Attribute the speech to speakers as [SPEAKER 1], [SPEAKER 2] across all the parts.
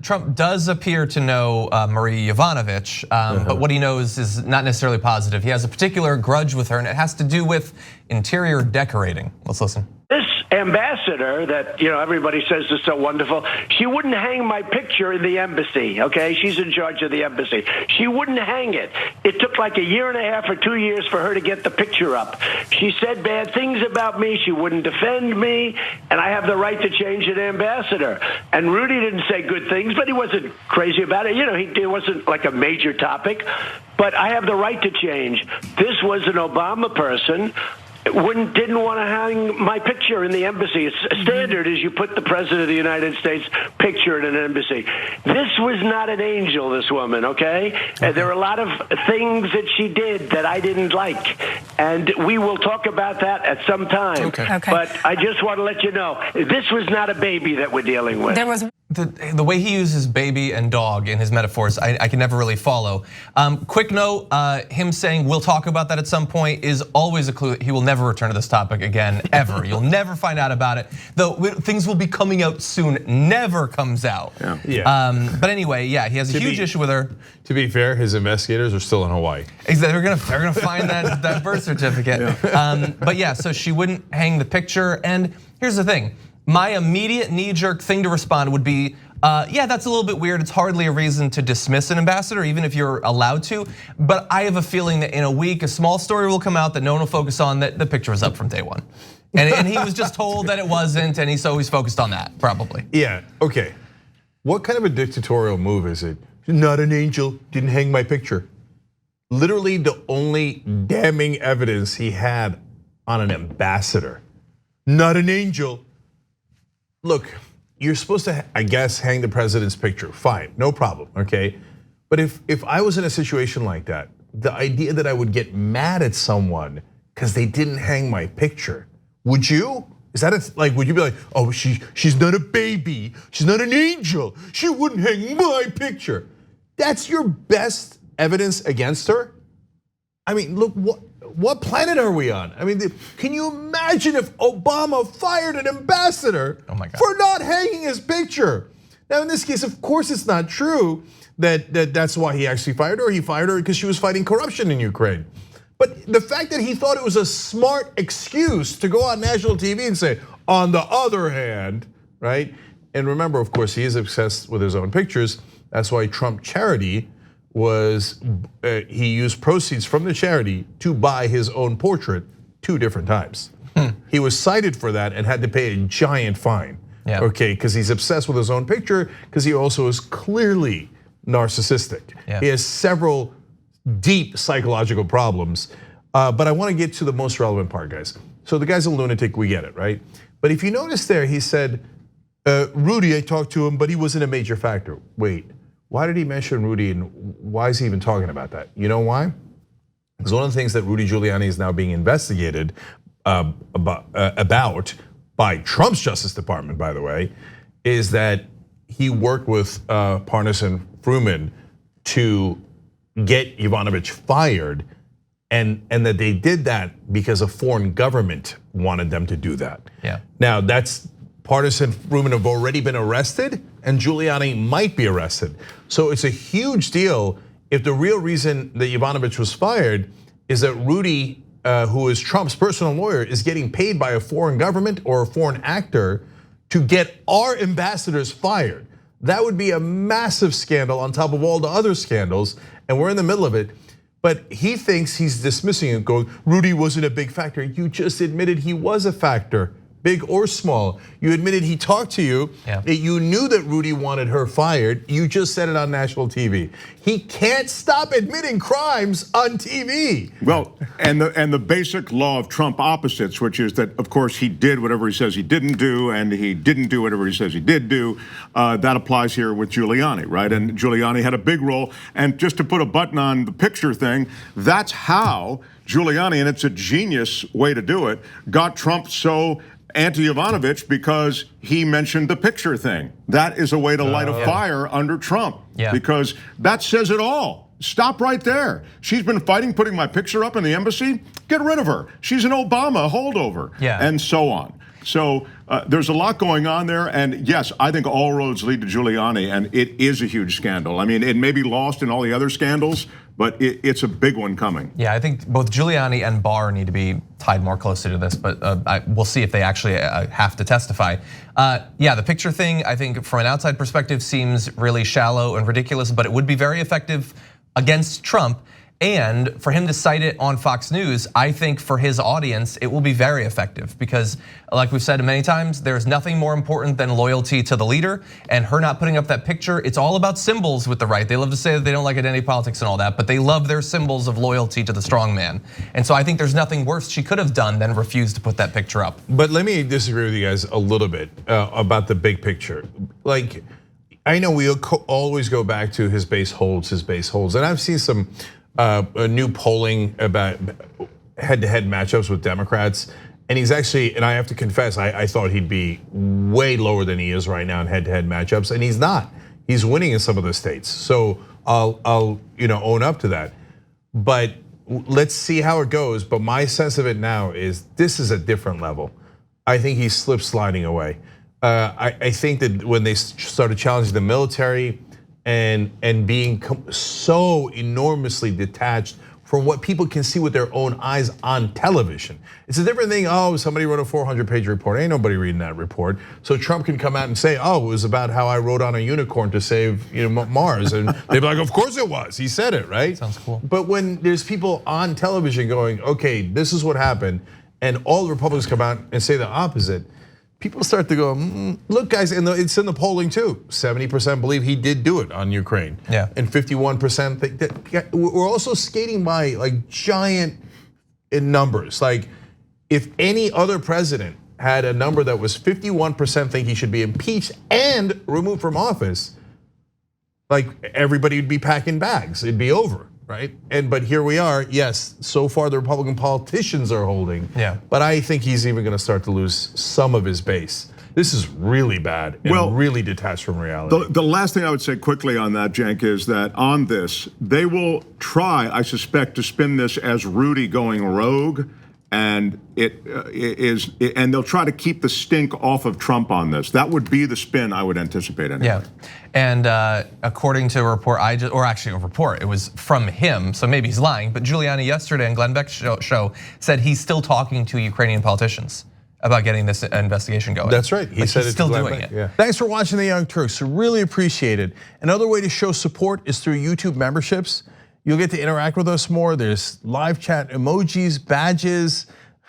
[SPEAKER 1] Trump does appear to know Marie Yovanovitch, but what he knows is not necessarily positive. He has a particular grudge with her, and it has to do with interior decorating. Let's listen.
[SPEAKER 2] This ambassador that, everybody says is so wonderful, she wouldn't hang my picture in the embassy, okay? She's in charge of the embassy. She wouldn't hang it. It took like a year and a half or 2 years for her to get the picture up. She said bad things about me. She wouldn't defend me, and I have the right to change an ambassador. And Rudy didn't say good things, but he wasn't crazy about it. It wasn't like a major topic, but I have the right to change. This was an Obama person didn't want to hang my picture in the embassy. It's standard is you put the president of the United States picture in an embassy. This was not an angel, this woman, okay? There are a lot of things that she did that I didn't like, and we will talk about that at some time. Okay. But I just want to let you know, this was not a baby that we're dealing with.
[SPEAKER 1] There was the way he uses baby and dog in his metaphors, I can never really follow. Quick note, him saying we'll talk about that at some point is always a clue. He will never return to this topic again, ever. You'll never find out about it. Though things will be coming out soon, never comes out. Yeah. But anyway, yeah, he has a huge issue with her.
[SPEAKER 3] To be fair, his investigators are still in Hawaii.
[SPEAKER 1] Exactly, they're gonna find that birth certificate. Yeah. But yeah, so she wouldn't hang the picture, and here's the thing. My immediate knee-jerk thing to respond would be, yeah, that's a little bit weird. It's hardly a reason to dismiss an ambassador, even if you're allowed to. But I have a feeling that in a week, a small story will come out that no one will focus on, that the picture was up from day one. And he was just told that it wasn't, and so he's focused on that, probably.
[SPEAKER 3] Yeah, okay. What kind of a dictatorial move is it? Not an angel, didn't hang my picture. Literally the only damning evidence he had on an ambassador. Not an angel. Look, you're supposed to, I guess, hang the president's picture. Fine, no problem, okay? But if I was in a situation like that, the idea that I would get mad at someone because they didn't hang my picture, would you? Is that like, would you be like, oh, she's not a baby, she's not an angel, she wouldn't hang my picture? That's your best evidence against her? I mean, look, what planet are we on? I mean, can you imagine if Obama fired an ambassador for not hanging his picture? Now, in this case, of course, it's not true that's why he actually fired her. He fired her because she was fighting corruption in Ukraine. But the fact that he thought it was a smart excuse to go on national TV and say, on the other hand, right? And remember, of course, he is obsessed with his own pictures. That's why Trump Charity he used proceeds from the charity to buy his own portrait 2 different times. He was cited for that and had to pay a giant fine. Yeah. Okay, because he's obsessed with his own picture, because he also is clearly narcissistic. Yeah. He has several deep psychological problems. But I want to get to the most relevant part, guys. So the guy's a lunatic, we get it, right? But if you notice there, he said, Rudy, I talked to him, but he wasn't a major factor. Wait. Why did he mention Rudy, and why is he even talking about that? You know why? Because one of the things that Rudy Giuliani is now being investigated about by Trump's Justice Department, by the way, is that he worked with Parnas and Fruman to get Yovanovitch fired, and that they did that because a foreign government wanted them to do that. Yeah. Now that's Parnas and Fruman have already been arrested, and Giuliani might be arrested. So it's a huge deal if the real reason that Yovanovitch was fired is that Rudy, who is Trump's personal lawyer, is getting paid by a foreign government or a foreign actor to get our ambassadors fired. That would be a massive scandal on top of all the other scandals, and we're in the middle of it. But he thinks he's dismissing it, going, Rudy wasn't a big factor. You just admitted he was a factor. Big or small, you admitted he talked to you, that you knew that Rudy wanted her fired, you just said it on national TV. He can't stop admitting crimes on TV.
[SPEAKER 4] Well, and the basic law of Trump opposites, which is that, of course, he did whatever he says he didn't do, and he didn't do whatever he says he did do. That applies here with Giuliani, right? And Giuliani had a big role. And just to put a button on the picture thing, that's how Giuliani, and it's a genius way to do it, got Trump so anti-Yovanovitch because he mentioned the picture thing. That is a way to light a fire under Trump, because that says it all. Stop right there. She's been fighting putting my picture up in the embassy. Get rid of her. She's an Obama holdover, and so on. So there's a lot going on there. And yes, I think all roads lead to Giuliani, and it is a huge scandal. I mean, it may be lost in all the other scandals, but it's a big one coming.
[SPEAKER 1] Yeah, I think both Giuliani and Barr need to be tied more closely to this, but we'll see if they actually have to testify. Yeah, the picture thing, I think from an outside perspective seems really shallow and ridiculous, but it would be very effective against Trump. And for him to cite it on Fox News, I think for his audience, it will be very effective because like we've said many times, there's nothing more important than loyalty to the leader, and her not putting up that picture, it's all about symbols with the right. They love to say that they don't like identity politics and all that, but they love their symbols of loyalty to the strong man. And so I think there's nothing worse she could have done than refuse to put that picture up.
[SPEAKER 3] But let me disagree with you guys a little bit about the big picture. Like, I know we always go back to his base holds, and I've seen some a new polling about head-to-head matchups with Democrats, and he's actually, and I have to confess, I thought he'd be way lower than he is right now in head-to-head matchups, and he's not. He's winning in some of the states, so I'll own up to that. But let's see how it goes. But my sense of it now is this is a different level. I think he's sliding away. I think that when they started challenging the military and being so enormously detached from what people can see with their own eyes on television. It's a different thing, somebody wrote a 400-page report. Ain't nobody reading that report. So Trump can come out and say, it was about how I rode on a unicorn to save Mars. And they'd be like, of course it was, he said it, right?
[SPEAKER 1] Sounds cool.
[SPEAKER 3] But when there's people on television going, okay, this is what happened, and all the Republicans come out and say the opposite, people start to go, look guys, and it's in the polling too. 70% believe he did do it on Ukraine.
[SPEAKER 1] Yeah.
[SPEAKER 3] And 51% think that. We're also skating by like giant in numbers. Like if any other president had a number that was 51% think he should be impeached and removed from office, like everybody would be packing bags, it'd be over. Right, but here we are. Yes, so far the Republican politicians are holding.
[SPEAKER 1] Yeah,
[SPEAKER 3] but I think he's even going to start to lose some of his base. This is really bad and really detached from reality.
[SPEAKER 4] The last thing I would say quickly on that, Cenk, is that on this, they will try, I suspect, to spin this as Rudy going rogue, and and they'll try to keep the stink off of Trump on this. That would be the spin I would anticipate anyway.
[SPEAKER 1] Yeah, and according to a report it was from him, so maybe he's lying, but Giuliani yesterday on Glenn Beck's show said he's still talking to Ukrainian politicians about getting this investigation going.
[SPEAKER 3] That's right, he said
[SPEAKER 1] he's still doing it.
[SPEAKER 3] Yeah. Thanks for watching The Young Turks, really appreciate it. Another way to show support is through YouTube memberships. You'll get to interact with us more. There's live chat emojis, badges.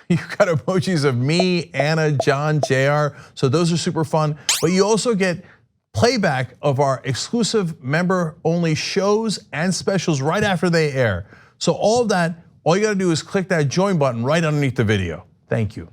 [SPEAKER 3] You've got emojis of me, Anna, John, JR. So those are super fun. But you also get playback of our exclusive member-only shows and specials right after they air. So all of that, all you gotta do is click that join button right underneath the video. Thank you.